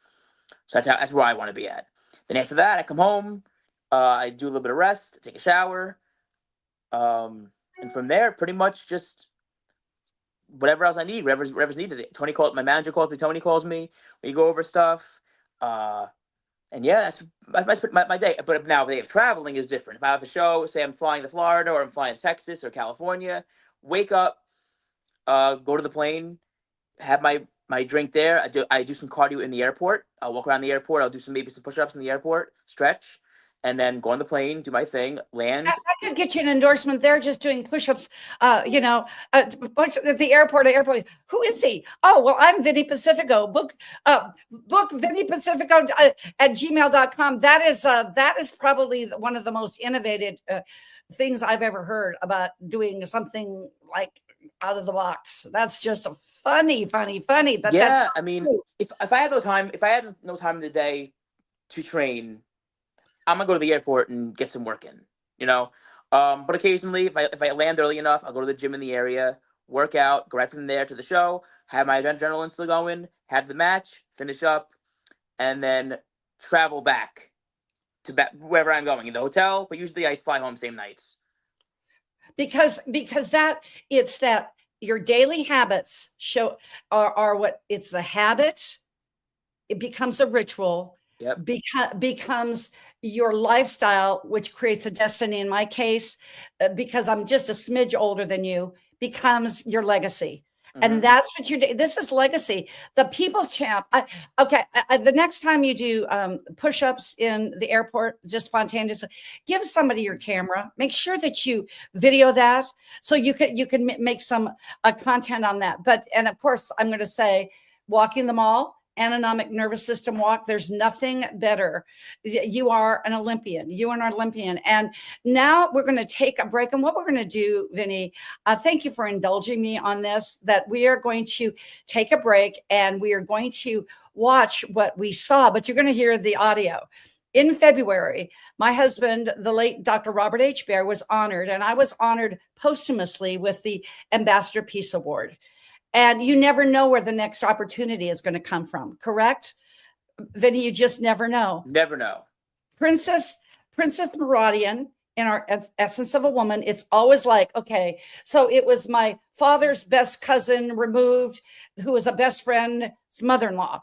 [SPEAKER 4] So that's where I want to be at. Then after that, I come home. I do a little bit of rest, take a shower. And from there, pretty much just whatever else I need, whatever's needed. My manager calls me, Tony calls me. We go over stuff. And yeah, that's my day. But now the day of traveling is different. If I have a show, say I'm flying to Florida or I'm flying to Texas or California, wake up, go to the plane, have my drink there. I do some cardio in the airport. I'll walk around the airport. I'll do maybe some push-ups in the airport, stretch, and then go on the plane, do my thing, land.
[SPEAKER 2] I could get you an endorsement there, just doing push-ups, at the airport. Who is he? Oh, well, I'm VInny Pacifico. Book VInny Pacifico at gmail.com. That is probably one of the most innovative things I've ever heard about doing something like out of the box. That's just a funny. But
[SPEAKER 4] yeah, I mean, if I had no time in the day to train, I'm gonna go to the airport and get some work in, But occasionally, if I land early enough, I'll go to the gym in the area, work out, go right from there to the show, have my adrenaline still going, have the match, finish up, and then travel back to wherever I'm going in the hotel. But usually, I fly home same nights.
[SPEAKER 2] Because it's that your daily habits are what it's the habit. It becomes a ritual.
[SPEAKER 4] Yep.
[SPEAKER 2] Becomes your lifestyle, which creates a destiny. In my case, because I'm just a smidge older than you, becomes your legacy. Mm-hmm. And that's what this is legacy. The people's champ. The next time you do push-ups in the airport, just spontaneously, give somebody your camera. Make sure that you video that so you can make some content on that. And of course, I'm going to say walking the mall, autonomic nervous system walk. There's nothing better. You are an Olympian. And now we're going to take a break. And what we're going to do, VInny, thank you for indulging me on this, that we are going to take a break and we are going to watch what we saw, but you're going to hear the audio. In February, my husband, the late Dr. Robert H. Baer, was honored, and I was honored posthumously with the Ambassador Peace Award. And you never know where the next opportunity is going to come from, correct? VInny, you just never know.
[SPEAKER 4] Never know.
[SPEAKER 2] Princess Meradian, in our Essence of a Woman, it's always like, okay, so it was my father's best cousin removed, who was a best friend's mother-in-law.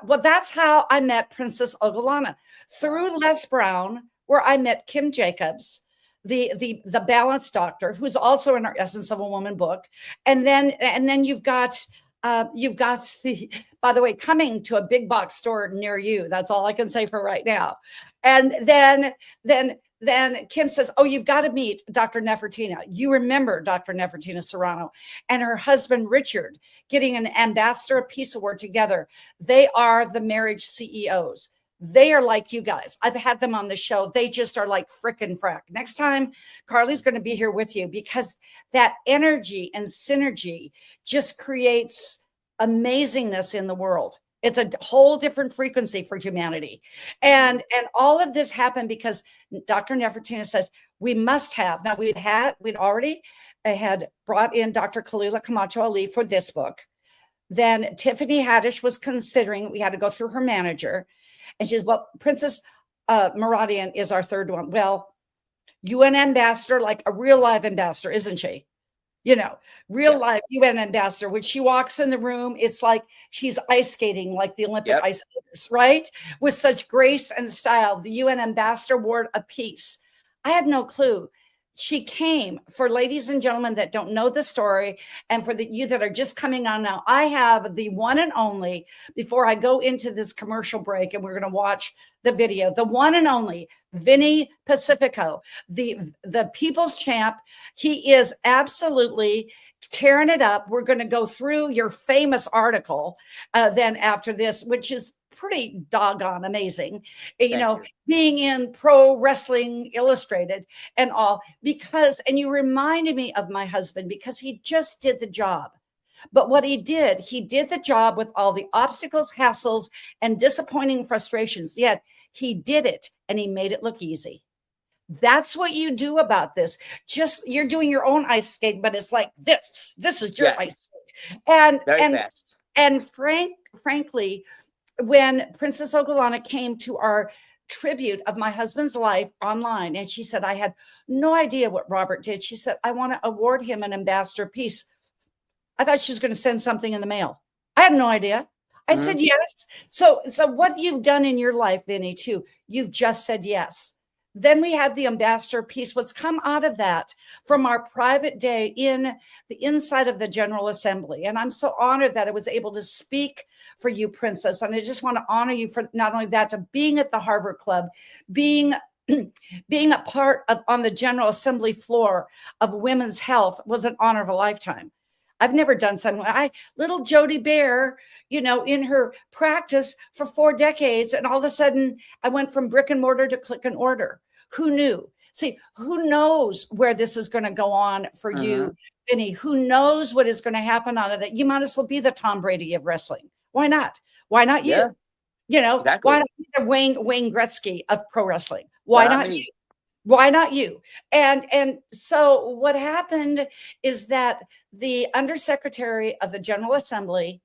[SPEAKER 2] Well, that's how I met Princess Ogulana, through Les Brown, where I met Kim Jacobs, the balance doctor, who's also in our Essence of a Woman book. And then you've got you've got the, by the way, coming to a big box store near you. That's all I can say for right now. And then Kim says, oh, you've got to meet Dr. Nefertina. You remember Dr. Nefertina Serrano and her husband, Richard, getting an Ambassador of Peace Award together. They are the marriage CEOs. They are like you guys. I've had them on the show. They just are like frickin' frack. Next time, Carly's going to be here with you because that energy and synergy just creates amazingness in the world. It's a whole different frequency for humanity. And all of this happened because Dr. Nefertina says we must have. Now we'd already had brought in Dr. Khalila Camacho Ali for this book. Then Tiffany Haddish was considering, we had to go through her manager. And she says, well, Princess Muradian is our third one. Well, UN ambassador, like a real live ambassador, isn't she? You know, real live UN ambassador. When she walks in the room, it's like she's ice skating like the Olympic ice skaters, right? With such grace and style. The UN ambassador award of peace. I had no clue. She came, for ladies and gentlemen that don't know the story, and for you that are just coming on now, I have the one and only, before I go into this commercial break, and we're going to watch the video, the one and only VInny Pacifico, the people's champ. He is absolutely tearing it up. We're going to go through your famous article then after this, which is pretty doggone amazing, you know, being in Pro Wrestling Illustrated and all, because, and you reminded me of my husband because he just did the job. But what he did the job with all the obstacles, hassles, and disappointing frustrations. Yet he did it and he made it look easy. That's what you do about this. Just you're doing your own ice skate, but it's like this is your ice skate. And frankly, when Princess Ogulana came to our tribute of my husband's life online, and she said, I had no idea what Robert did. She said, I want to award him an Ambassador of Peace. I thought she was going to send something in the mail. I had no idea. I said yes. So what you've done in your life, Vinny, too, you've just said yes. Then we have the Ambassador of Peace. What's come out of that from our private day in the inside of the General Assembly. And I'm so honored that I was able to speak for you, Princess. And I just want to honor you for not only that, to being at the Harvard Club, being a part of on the General Assembly floor of women's health was an honor of a lifetime. I've never done something. Little Jody Bear, you know, in her practice for 4 decades. And all of a sudden I went from brick and mortar to click and order. Who knew? See, who knows where this is going to go on for you, Vinny? Who knows what is going to happen on it? You might as well be the Tom Brady of wrestling. Why not? Why not you? Yeah. You know, why not be the Wayne Gretzky of pro wrestling? Why not you? Why not you? And so what happened is that the Undersecretary of the General Assembly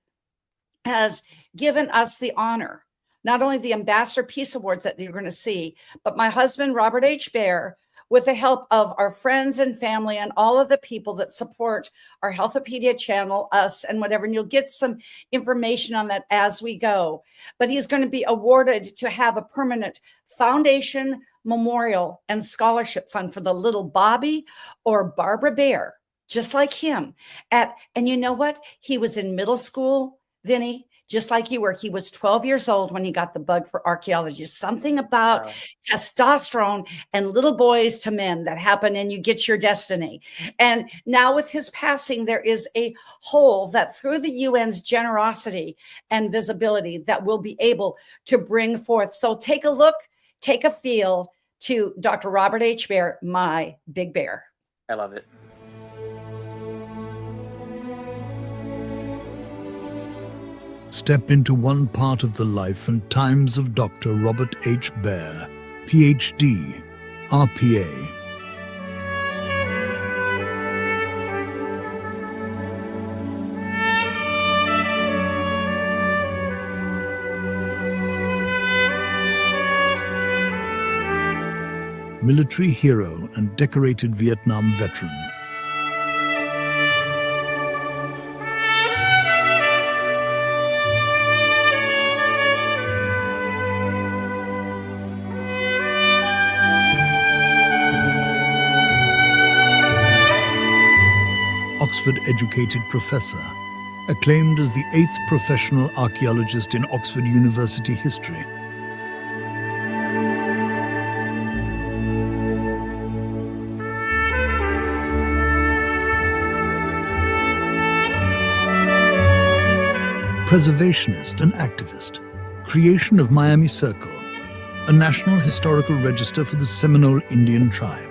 [SPEAKER 2] has given us the honor, not only the Ambassador Peace Awards that you're going to see, but my husband, Robert H. Baer, with the help of our friends and family and all of the people that support our Healthopedia channel, us and whatever, and you'll get some information on that as we go. But he's going to be awarded to have a permanent foundation, memorial, and scholarship fund for the little Bobby or Barbara Bear, just like him. And you know what? He was in middle school, Vinny, just like you were. He was 12 years old when he got the bug for archaeology. Something about testosterone and little boys to men that happen, and you get your destiny. And now with his passing, there is a hole that through the UN's generosity and visibility that will be able to bring forth. So take a look, take a feel to Dr. Robert H. Baer, my big bear.
[SPEAKER 4] I love it.
[SPEAKER 5] Step into one part of the life and times of Dr. Robert H. Baer, PhD, RPA. Military hero and decorated Vietnam veteran. Oxford-educated professor, acclaimed as the 8th professional archaeologist in Oxford University history. Preservationist and activist, creation of Miami Circle, a national historical register for the Seminole Indian tribe.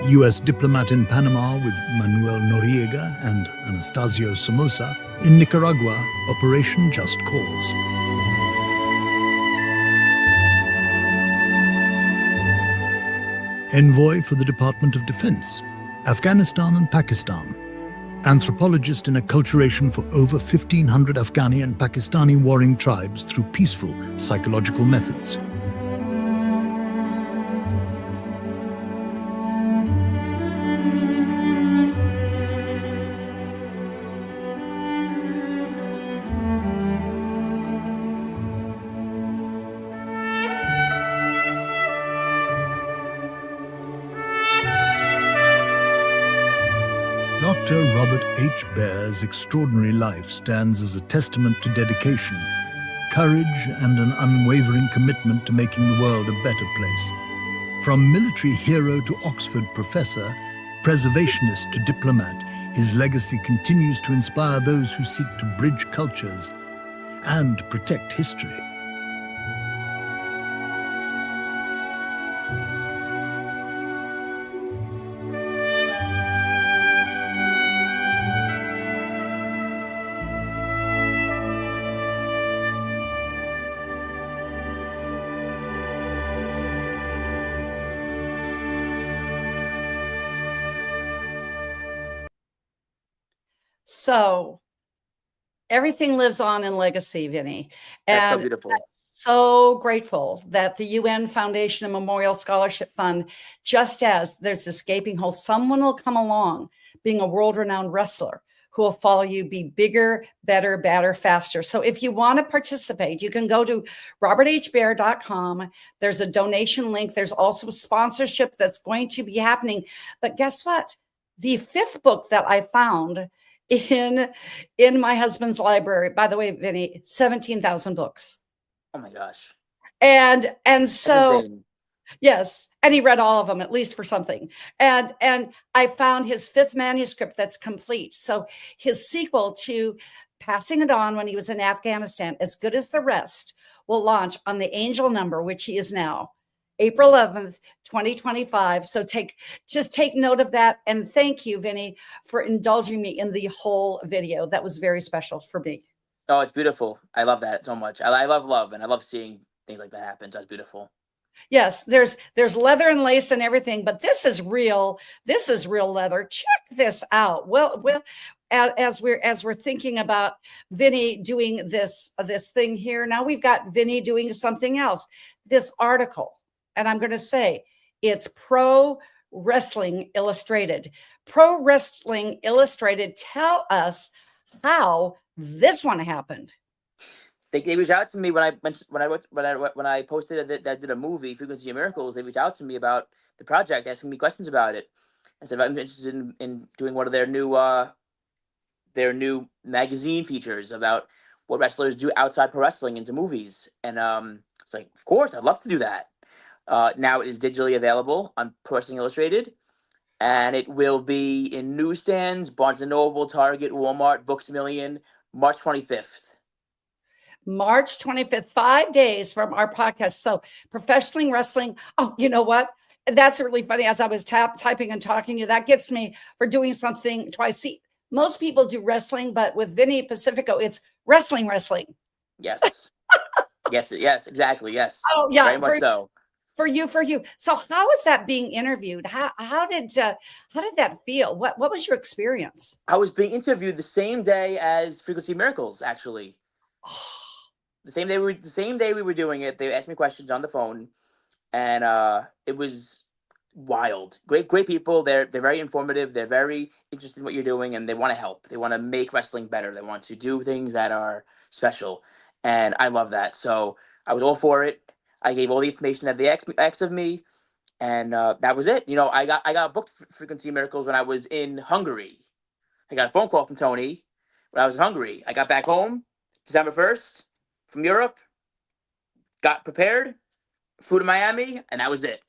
[SPEAKER 5] U.S. diplomat in Panama with Manuel Noriega and Anastasio Somoza. In Nicaragua, Operation Just Cause. Envoy for the Department of Defense, Afghanistan and Pakistan. Anthropologist in acculturation for over 1,500 Afghani and Pakistani warring tribes through peaceful psychological methods. Dr. Robert H. Baer's extraordinary life stands as a testament to dedication, courage, and an unwavering commitment to making the world a better place. From military hero to Oxford professor, preservationist to diplomat, his legacy continues to inspire those who seek to bridge cultures and protect history.
[SPEAKER 2] So everything lives on in legacy, Vinny.
[SPEAKER 4] That's so
[SPEAKER 2] And
[SPEAKER 4] beautiful.
[SPEAKER 2] I'm so grateful that the UN Foundation and Memorial Scholarship Fund, just as there's this gaping hole, someone will come along being a world-renowned wrestler who will follow you, be bigger, better, badder, faster. So if you want to participate, you can go to roberthbaer.com. There's a donation link. There's also a sponsorship that's going to be happening. But guess what? The 5th book that I found in my husband's library, by the way, Vinny, 17,000 books.
[SPEAKER 4] Oh my gosh.
[SPEAKER 2] And
[SPEAKER 4] That's
[SPEAKER 2] so
[SPEAKER 4] insane.
[SPEAKER 2] yes, and he read all of them, at least for something. And I found his 5th manuscript that's complete. So his sequel to Passing It On when he was in Afghanistan, As Good as the Rest, will launch on the Angel number, which he is now, April 11th, 2025. So just take note of that. And thank you, Vinny, for indulging me in the whole video. That was very special for me.
[SPEAKER 4] Oh, it's beautiful. I love that so much. I love love, and I love seeing things like that happen. That's beautiful.
[SPEAKER 2] Yes, there's leather and lace and everything, but this is real. This is real leather. Check this out. Well, as we're thinking about Vinny doing this thing here, now we've got Vinny doing something else. This article, and I'm going to say it's Pro Wrestling Illustrated. Pro Wrestling Illustrated, tell us how this one happened.
[SPEAKER 4] They reached out to me when I posted that I did a movie, Frequency of Miracles. They reached out to me about the project, asking me questions about it. I said I'm interested in doing one of their new magazine features about what wrestlers do outside pro wrestling into movies. And it's like, of course, I'd love to do that. Now it is digitally available on Pro Wrestling Illustrated, and it will be in newsstands, Barnes & Noble, Target, Walmart, Books A Million, March 25th.
[SPEAKER 2] March 25th, 5 days from our podcast. So professional wrestling. Oh, you know what? That's really funny. As I was typing and talking to you, that gets me for doing something twice. See, most people do wrestling, but with VInny Pacifico, it's wrestling.
[SPEAKER 4] Yes. yes, exactly. Yes.
[SPEAKER 2] Oh, yeah.
[SPEAKER 4] Very much so.
[SPEAKER 2] For you. So how was that being interviewed? How did that feel? What was your experience?
[SPEAKER 4] I was being interviewed the same day as Frequency of Miracles, actually. The same day we were doing it. They asked me questions on the phone, and it was wild. Great people. They're very informative. They're very interested in what you're doing, and they want to help. They want to make wrestling better. They want to do things that are special, and I love that. So I was all for it. I gave all the information that they asked of me, and that was it. I got booked for Frequency Miracles when I was in Hungary. I got a phone call from Tony when I was in Hungary. I got back home December 1st from Europe, got prepared, flew to Miami, and that was it.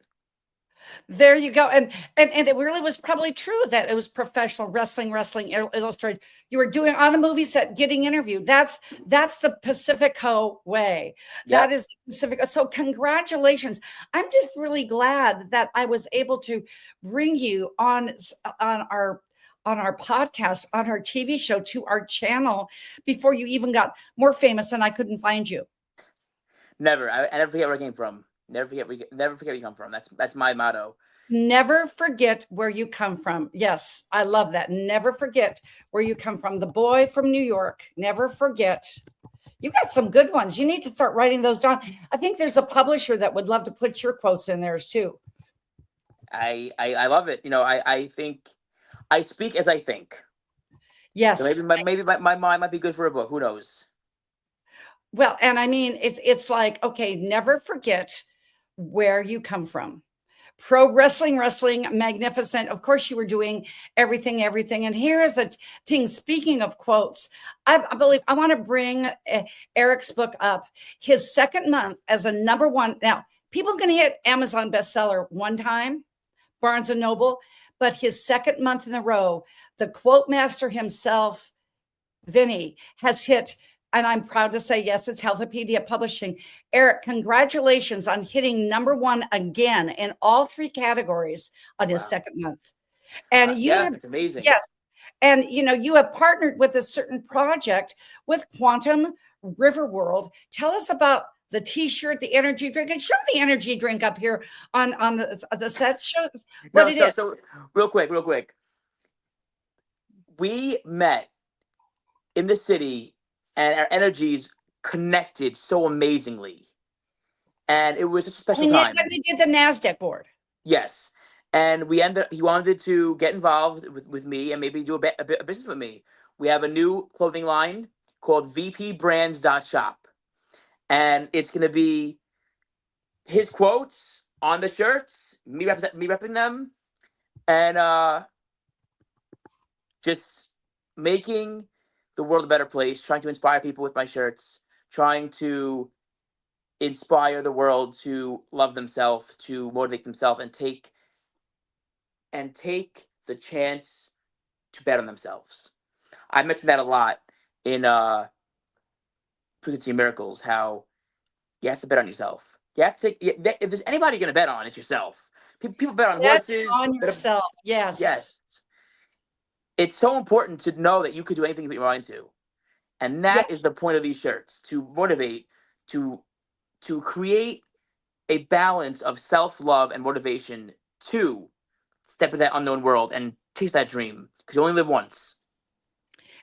[SPEAKER 2] There you go. And it really was probably true that it was professional wrestling illustrated. You were doing on the movie set, getting interviewed. That's the Pacifico way.
[SPEAKER 4] Yep.
[SPEAKER 2] That is Pacifico. So congratulations. I'm just really glad that I was able to bring you on our podcast, on our TV show, to our channel before you even got more famous and I couldn't find you.
[SPEAKER 4] Never. I never forget where I came from. Never forget where you come from. That's my motto.
[SPEAKER 2] Never forget where you come from. Yes, I love that. Never forget where you come from. The boy from New York. Never forget. You got some good ones. You need to start writing those down. I think there's a publisher that would love to put your quotes in theirs too.
[SPEAKER 4] I love it. I think I speak as I think.
[SPEAKER 2] Yes.
[SPEAKER 4] So maybe my mind might be good for a book. Who knows?
[SPEAKER 2] Well, and I mean, it's like, okay, never forget where you come from. Pro wrestling, magnificent. Of course, you were doing everything. And here is a thing. Speaking of quotes, I believe I want to bring Eric's book up. His second month as a #1. Now, people are going to hit Amazon bestseller one time, Barnes and Noble, but his second month in a row, the quote master himself, VInny, has hit. And I'm proud to say, yes, it's Healthopedia Publishing. Eric, congratulations on hitting #1 again in all 3 categories on his second month. And
[SPEAKER 4] it's amazing.
[SPEAKER 2] Yes. And, you have partnered with a certain project with Quantum Riverworld. Tell us about the T-shirt, the energy drink, and show the energy drink up here on the set. Show what it is.
[SPEAKER 4] So real quick. We met in the city, and our energies connected so amazingly. And it was just a special time.
[SPEAKER 2] When we did the NASDAQ board.
[SPEAKER 4] Yes. And he wanted to get involved with me and maybe do a bit of business with me. We have a new clothing line called vpbrands.shop. And it's going to be his quotes on the shirts, me repping them, and just making the world a better place, trying to inspire people with my shirts, trying to inspire the world to love themselves, to motivate themselves, and take the chance to bet on themselves. I mentioned that a lot in Frequency Miracles, how you have to bet on yourself. You have to if there's anybody going to bet on, it's yourself. People bet on horses.
[SPEAKER 2] On yourself, yes.
[SPEAKER 4] Yes. It's so important to know that you could do anything you put your mind to. And that is the point of these shirts, to motivate, to create a balance of self-love and motivation to step into that unknown world and chase that dream, because you only live once.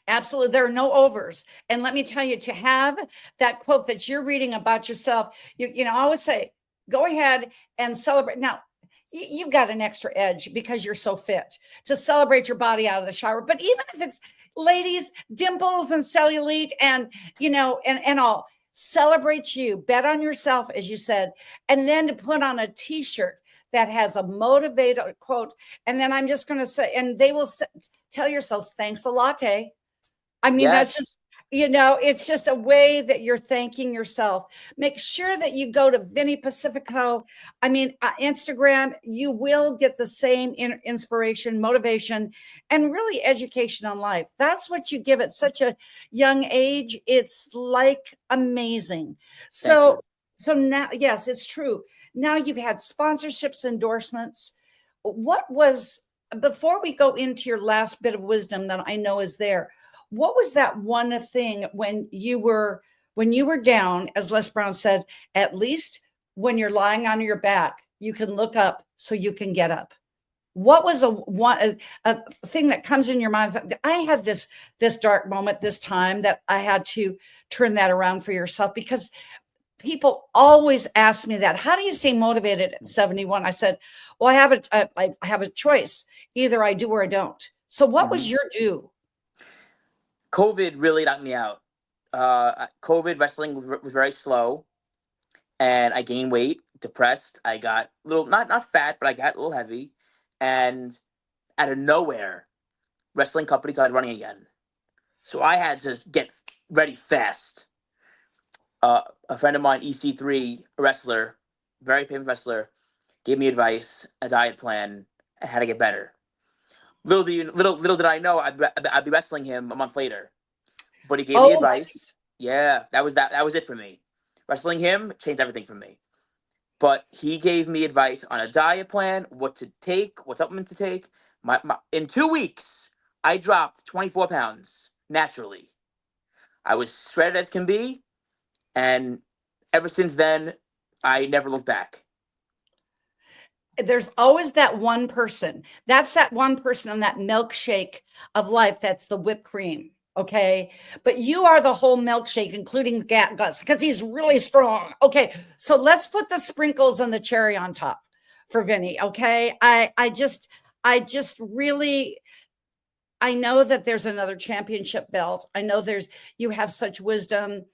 [SPEAKER 2] Absolutely. There are no overs. And let me tell you, to have that quote that you're reading about yourself, I always say, go ahead and celebrate. Now, you've got an extra edge because you're so fit to celebrate your body out of the shower. But even if it's ladies, dimples and cellulite and, and all, celebrate you, bet on yourself, as you said, and then to put on a T-shirt that has a motivator quote. And then I'm just going to say, and they will tell yourselves, thanks a latte. I mean, that's just, it's just a way that you're thanking yourself. Make sure that you go to VInny Pacifico. I mean, Instagram, you will get the same inspiration, motivation, and really education on life. That's what you give at such a young age. It's like amazing. So now, yes, it's true. Now you've had sponsorships, endorsements. What was, before we go into your last bit of wisdom that I know is there, what was that one thing when you were down, as Les Brown said, at least when you're lying on your back, you can look up so you can get up? What was a thing that comes in your mind? I had this dark moment this time that I had to turn that around for yourself, because people always ask me that. How do you stay motivated at 71? I said, well, I have a choice. Either I do or I don't. So what was your do?
[SPEAKER 4] COVID really knocked me out. COVID wrestling was very slow, and I gained weight, depressed. I got a little, not fat, but I got a little heavy. And out of nowhere, wrestling company started running again. So I had to get ready fast. A friend of mine, EC3, a wrestler, very famous wrestler, gave me advice, a diet plan, and how to get better. Little did I know I'd be wrestling him a month later. But he gave me advice. Yeah, that was it for me. Wrestling him changed everything for me. But he gave me advice on a diet plan, what to take, what supplements to take. In 2 weeks, I dropped 24 pounds naturally. I was shredded as can be, and ever since then, I never looked back.
[SPEAKER 2] There's always that one person. That's that one person on that milkshake of life. That's the whipped cream. Okay. But you are the whole milkshake, including Gus, because he's really strong. Okay. So let's put the sprinkles and the cherry on top for Vinny. Okay. I just really, I know that there's another championship belt. I know you have such wisdom.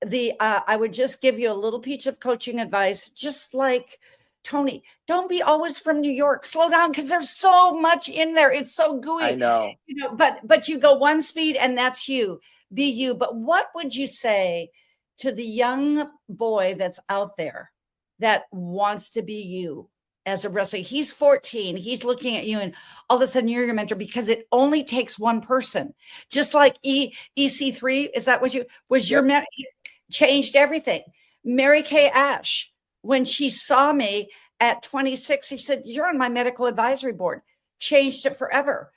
[SPEAKER 2] I would just give you a little piece of coaching advice, just like Tony, don't be always from New York. Slow down, because there's so much in there. It's so gooey.
[SPEAKER 4] I know.
[SPEAKER 2] But you go one speed and that's you. Be you. But what would you say to the young boy that's out there that wants to be you as a wrestler? He's 14. He's looking at you and all of a sudden you're your mentor, because it only takes one person. Just like EC3, is that what was your mentor? Changed everything. Mary Kay Ash, when she saw me at 26, she said, you're on my medical advisory board. Changed it forever.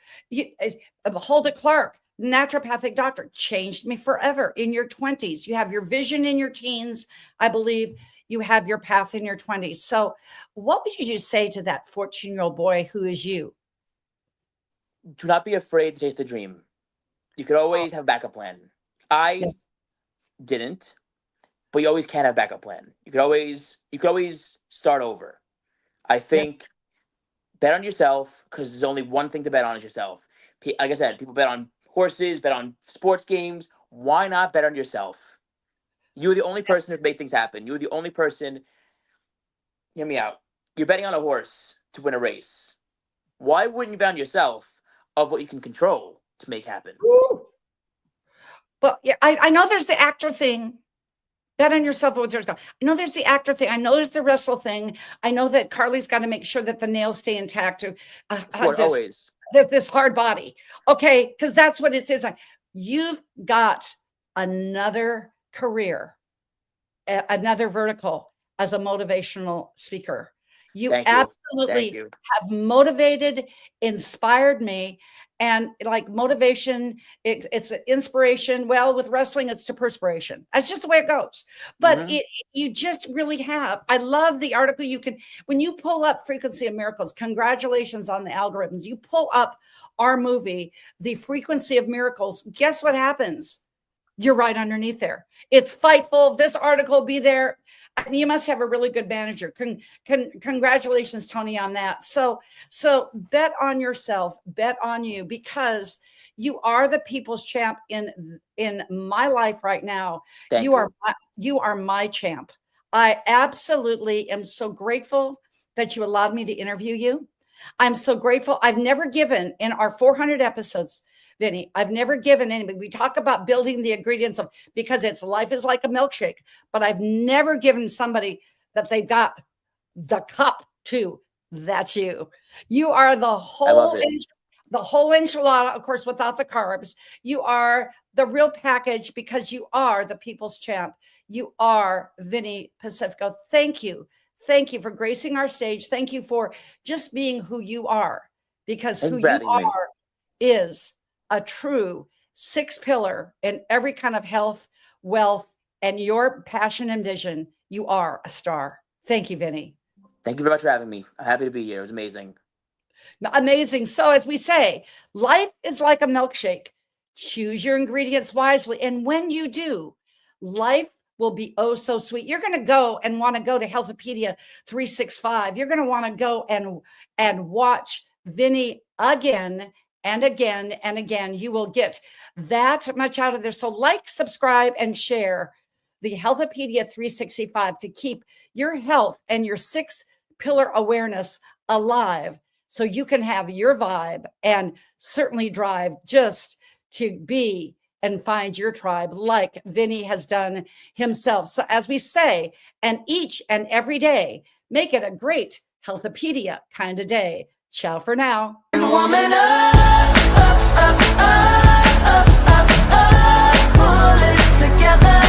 [SPEAKER 2] Hulda Clark, naturopathic doctor, changed me forever. In your 20s, you have your vision in your teens. I believe you have your path in your 20s. So what would you say to that 14-year-old boy who is you?
[SPEAKER 4] Do not be afraid to chase the dream. You could always have a backup plan. I didn't. But you always can have a backup plan. You could always start over. I think bet on yourself, because there's only one thing to bet on is yourself. Like I said, people bet on horses, bet on sports games. Why not bet on yourself? You're the only person who's made things happen. You're the only person. Hear me out. You're betting on a horse to win a race. Why wouldn't you bet on yourself of what you can control to make happen?
[SPEAKER 2] Ooh. Well, yeah, I know there's the actor thing. Bet on yourself. I know there's the actor thing. I know there's the wrestle thing. I know that Carly's got to make sure that the nails stay intact.
[SPEAKER 4] Always.
[SPEAKER 2] This hard body. Okay. Because that's what it is. You've got another career, another vertical as a motivational speaker. You absolutely have motivated, inspired me. And like motivation, it's inspiration. Well, with wrestling, it's to perspiration. That's just the way it goes. But you just really have. I love the article. When you pull up Frequency of Miracles, congratulations on the algorithms. You pull up our movie, The Frequency of Miracles. Guess what happens? You're right underneath there. It's Fightful. This article will be there. You must have a really good manager. Congratulations, Tony, on that. So bet on yourself, bet on you, because you are the people's champ in my life right now. You are my champ. I absolutely am so grateful that you allowed me to interview you. I'm so grateful. I've never given in our 400 episodes, Vinny, I've never given anybody. We talk about building the ingredients of, because life is like a milkshake, but I've never given somebody that they got the cup to. That's you. You are the whole enchilada, of course, without the carbs. You are the real package, because you are the people's champ. You are VInny Pacifico. Thank you. Thank you for gracing our stage. Thank you for just being who you are, because who you are is a true 6-pillar in every kind of health, wealth, and your passion and vision. You are a star. Thank you, Vinny.
[SPEAKER 4] Thank you very much for having me. I'm happy to be here. It was amazing.
[SPEAKER 2] Amazing. So as we say, life is like a milkshake. Choose your ingredients wisely. And when you do, life will be oh so sweet. You're going to go and want to go to Healthopedia 365. You're going to want to go and watch VInny again and again and again. You will get that much out of there. So like, subscribe, and share the Healthopedia 365 to keep your health and your 6-pillar awareness alive, so you can have your vibe and certainly drive just to be and find your tribe like VInny has done himself. So as we say, and each and every day, make it a great Healthopedia kind of day. Ciao for now.
[SPEAKER 6] Woman up, up, up, up, up, up, up, pull it together.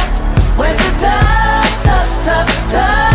[SPEAKER 6] Where's the top, top, top, top?